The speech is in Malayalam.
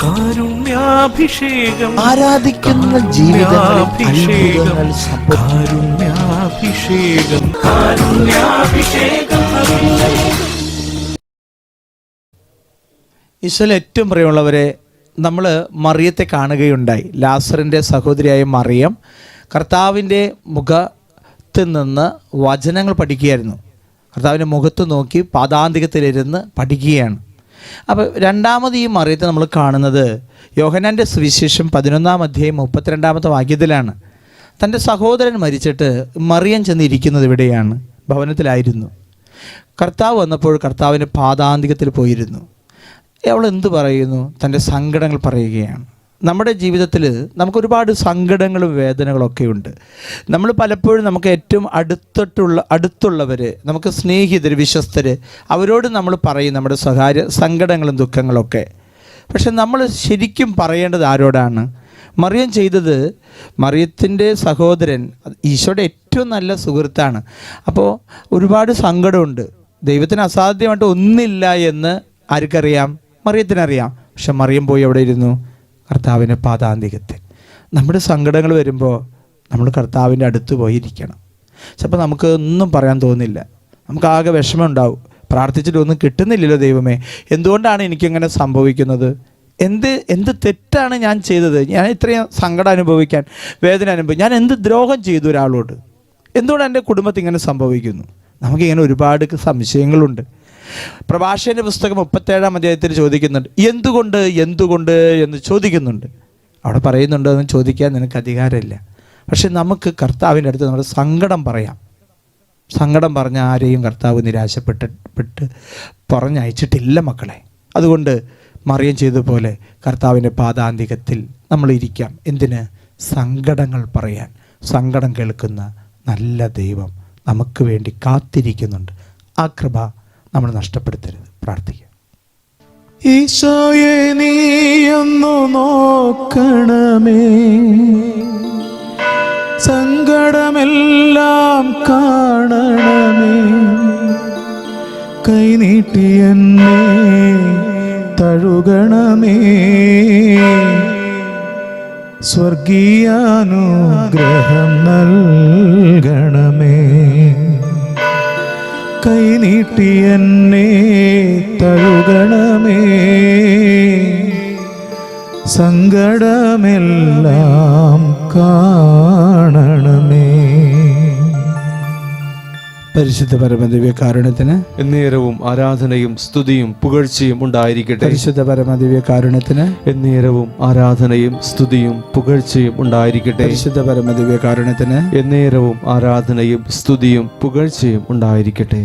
കാരുണ്യാഭിഷേകം, ആരാധിക്കുന്ന ജീവിതങ്ങളിൽ കാരുണ്യാഭിഷേകം, കാരുണ്യാഭിഷേകം. ഈശോയിൽ ഏറ്റവും പ്രിയമുള്ളവരെ, നമ്മൾ മറിയത്തെ കാണുകയുണ്ടായി. ലാസറിൻ്റെ സഹോദരിയായ മറിയം കർത്താവിൻ്റെ മുഖത്ത് നിന്ന് വചനങ്ങൾ പഠിക്കുകയായിരുന്നു. കർത്താവിൻ്റെ മുഖത്ത് നോക്കി പാദാന്തികത്തിലിരുന്ന് പഠിക്കുകയാണ്. അപ്പോൾ രണ്ടാമത് ഈ മറിയത്തെ നമ്മൾ കാണുന്നത് യോഹന്നാൻ്റെ സുവിശേഷം 11-ാം അധ്യായം 32-ാമത്തെ വാക്യത്തിലാണ്. തൻ്റെ സഹോദരൻ മരിച്ചിട്ട് മറിയം ചെന്നിരിക്കുന്നത് ഇവിടെയാണ്, ഭവനത്തിലായിരുന്നു. കർത്താവ് വന്നപ്പോൾ കർത്താവിൻ്റെ പാദാന്തികത്തിൽ പോയിരുന്നു. അവൾ എന്ത് പറയുന്നു? തൻ്റെ സങ്കടങ്ങൾ പറയുകയാണ്. നമ്മുടെ ജീവിതത്തിൽ നമുക്കൊരുപാട് സങ്കടങ്ങളും വേദനകളൊക്കെ ഉണ്ട്. നമ്മൾ പലപ്പോഴും നമുക്ക് ഏറ്റവും അടുത്തുള്ളവർ, നമുക്ക് സ്നേഹിതർ, വിശ്വസ്തർ, അവരോട് നമ്മൾ പറയും നമ്മുടെ സ്വകാര്യ സങ്കടങ്ങളും ദുഃഖങ്ങളൊക്കെ. പക്ഷെ നമ്മൾ ശരിക്കും പറയേണ്ടത് ആരോടാണ്? മറിയം ചെയ്തത്, മറിയത്തിൻ്റെ സഹോദരൻ ഈശോയുടെ ഏറ്റവും നല്ല സുഹൃത്താണ്. അപ്പോൾ ഒരുപാട് സങ്കടമുണ്ട്. ദൈവത്തിന് അസാധ്യമായിട്ട് ഒന്നില്ല എന്ന് ആർക്കറിയാം? മറിയത്തിനറിയാം. പക്ഷെ മറിയം പോയി എവിടെ ഇരുന്നു? കർത്താവിൻ്റെ പാദാന്തികത്തിൽ. നമ്മുടെ സങ്കടങ്ങൾ വരുമ്പോൾ നമ്മൾ കർത്താവിൻ്റെ അടുത്ത് പോയിരിക്കണം. ചിലപ്പോൾ നമുക്ക് ഒന്നും പറയാൻ തോന്നില്ല, നമുക്കാകെ വിഷമം ഉണ്ടാവും. പ്രാർത്ഥിച്ചിട്ടൊന്നും കിട്ടുന്നില്ലല്ലോ ദൈവമേ, എന്തുകൊണ്ടാണ് എനിക്കിങ്ങനെ സംഭവിക്കുന്നത്? എന്ത് തെറ്റാണ് ഞാൻ ചെയ്തത്? ഞാൻ ഇത്രയും സങ്കടം അനുഭവിക്കാൻ, വേദന അനുഭവിക്കാൻ ഞാൻ എന്ത് ദ്രോഹം ചെയ്തു ഒരാളോട്? എന്തുകൊണ്ട് എൻ്റെ കുടുംബത്തിൽ ഇങ്ങനെ സംഭവിക്കുന്നു? നമുക്കിങ്ങനെ ഒരുപാട് സംശയങ്ങളുണ്ട്. പ്രഭാഷകന്റെ പുസ്തകം 37-ാം അധ്യായത്തിൽ ചോദിക്കുന്നുണ്ട്, എന്തുകൊണ്ട് എന്ന് ചോദിക്കുന്നുണ്ട്. അവിടെ പറയുന്നുണ്ട്, എന്ന് ചോദിക്കാൻ നിനക്ക് അധികാരമില്ല. പക്ഷെ നമുക്ക് കർത്താവിൻ്റെ അടുത്ത് നമ്മുടെ സങ്കടം പറയാം. സങ്കടം പറഞ്ഞ ആരെയും കർത്താവ് നിരാശപ്പെട്ട് പറഞ്ഞയച്ചിട്ടില്ല മക്കളെ. അതുകൊണ്ട് മറിയം ചെയ്തതുപോലെ കർത്താവിൻ്റെ പാദാന്തികത്തിൽ നമ്മൾ ഇരിക്കാം. എന്തിന്? സങ്കടങ്ങൾ പറയാൻ. സങ്കടം കേൾക്കുന്ന നല്ല ദൈവം നമുക്ക് വേണ്ടി കാത്തിരിക്കുന്നുണ്ട്. ആ കൃപ നമ്മൾ നഷ്ടപ്പെടുത്തരുത്. പ്രാർത്ഥിക്കാം. ഈശോയെ നീയൊന്നു നോക്കണമേ, സങ്കടമെല്ലാം കാണണമേ, കൈനീട്ടി എന്നെ തഴുകണമേ, സ്വർഗീയാനുഗ്രഹം നൽകണമേ, കൈനീട്ടി എന്നെ തഴുകണമേ, സങ്കടമെല്ലാം കാണണമേ. പരിശുദ്ധ പരമദിവ്യകാരുണ്യത്തിന് എന്നേരവും ആരാധനയും സ്തുതിയും പുകഴ്ചയും ഉണ്ടായിരിക്കട്ടെ. പരിശുദ്ധ പരമദിവ്യകാരുണ്യത്തിന് എന്നേരവും ആരാധനയും സ്തുതിയും പുകഴ്ചയും ഉണ്ടായിരിക്കട്ടെ. പരിശുദ്ധ പരമദിവ്യകാരുണ്യത്തിന് എന്നേരവും ആരാധനയും സ്തുതിയും പുകഴ്ചയും ഉണ്ടായിരിക്കട്ടെ.